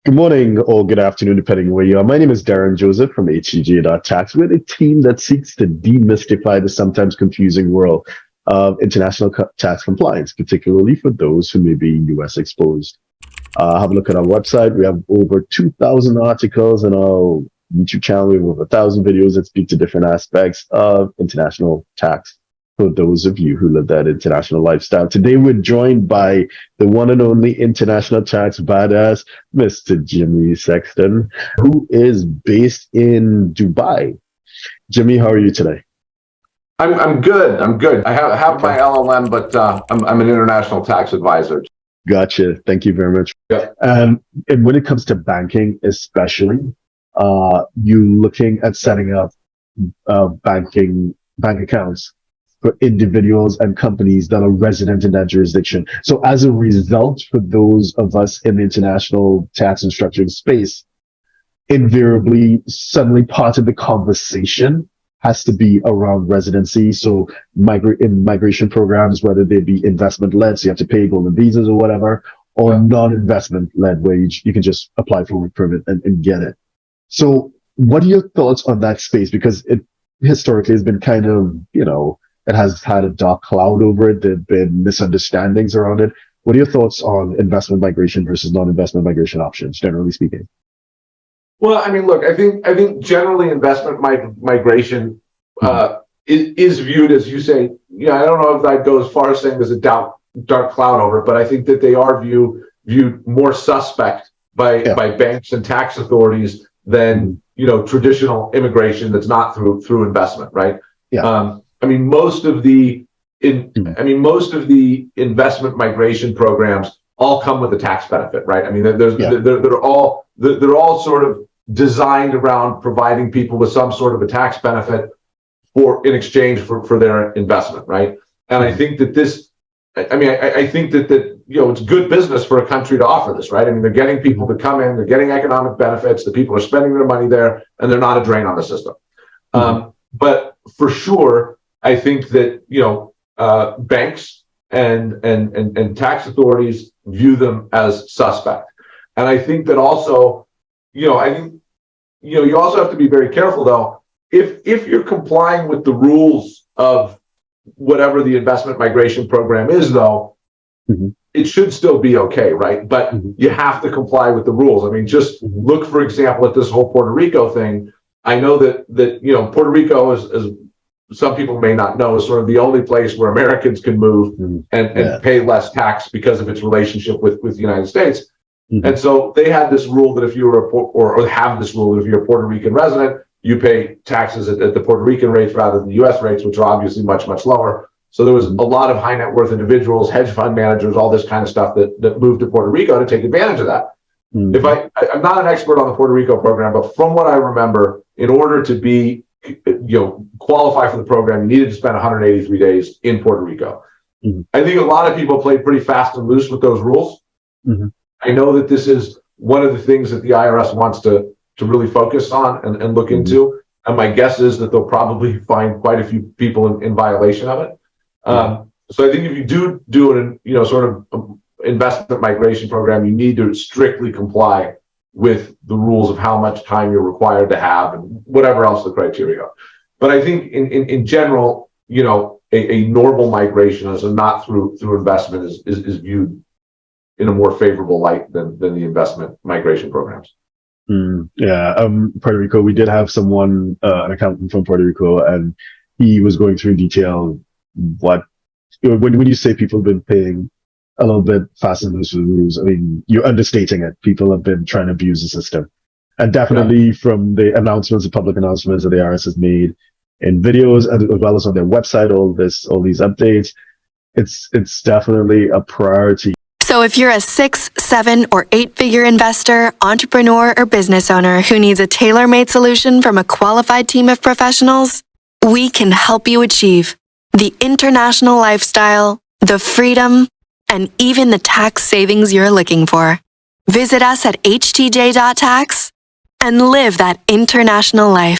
Good morning or good afternoon, depending where you are. My name is Darren Joseph from HTJ.tax. We're the team that seeks to demystify the sometimes confusing world of international tax compliance, particularly for those who may be US exposed. Have a look at our website. We have over 2,000 articles on our YouTube channel. We have over 1,000 videos that speak to different aspects of international tax for those of you who live that international lifestyle. Today, we're joined by the one and only international tax badass, Mr. Jimmy Sexton, who is based in Dubai. Jimmy, how are you today? I'm good. I'm good. I have Okay. my LLM, but I'm an international tax advisor. Gotcha. Thank you very much. Yeah. And when it comes to banking, especially, you looking at setting up bank accounts for individuals and companies that are resident in that jurisdiction. So as a result, for those of us in the international tax and structuring space, invariably, suddenly part of the conversation has to be around residency. So in migration programs, whether they be investment led, so you have to pay golden visas or whatever, or non-investment led, where you can just apply for a permit and get it. So what are your thoughts on that space? Because it historically has been kind of, it has had a dark cloud over it. There have been misunderstandings around it. What are your thoughts on investment migration versus non-investment migration options, generally speaking? Well, I mean, look, I think generally investment migration is viewed as, you say. I don't know if I'd go as far as saying there's a dark cloud over it, but I think that they are viewed more suspect by banks and tax authorities than traditional immigration that's not through investment, right? Yeah. I mean, most of the investment migration programs all come with a tax benefit, right? I mean, they're all sort of designed around providing people with some sort of a tax benefit in exchange for their investment, right? And I think that I think that it's good business for a country to offer this, right? I mean, they're getting people to come in, they're getting economic benefits, the people are spending their money there, and they're not a drain on the system. But for sure, I think that banks and tax authorities view them as suspect, and I think that also, you also have to be very careful though. If you're complying with the rules of whatever the investment migration program is, though, it should still be okay, right? But you have to comply with the rules. I mean, just look, for example, at this whole Puerto Rico thing. I know that Puerto Rico is some people may not know, is sort of the only place where Americans can move and pay less tax because of its relationship with the United States. And so they had this rule that if you were or have this rule that if you're a Puerto Rican resident, you pay taxes at the Puerto Rican rates rather than the U.S. rates, which are obviously much, much lower. So there was a lot of high net worth individuals, hedge fund managers, all this kind of stuff that moved to Puerto Rico to take advantage of that. I'm not an expert on the Puerto Rico program, but from what I remember, in order to be qualify for the program, you needed to spend 183 days in Puerto Rico. I think a lot of people played pretty fast and loose with those rules. I know that this is one of the things that the IRS wants to really focus on and look into. And my guess is that they'll probably find quite a few people in violation of it. So I think if you do an sort of investment migration program, you need to strictly comply with the rules of how much time you're required to have and whatever else the criteria are. But I think in general, a normal migration as a not through investment is viewed in a more favorable light than the investment migration programs. Puerto Rico, we did have someone, an accountant from Puerto Rico, and he was going through in detail when you say people have been paying a little bit fast and loose with the rules, I mean, you're understating it. People have been trying to abuse the system. And definitely from the public announcements that the IRS has made in videos, as well as on their website, all these updates, it's definitely a priority. So if you're a 6, 7, or 8-figure investor, entrepreneur, or business owner who needs a tailor-made solution from a qualified team of professionals, we can help you achieve the international lifestyle, the freedom, and even the tax savings you're looking for. Visit us at htj.tax and live that international life.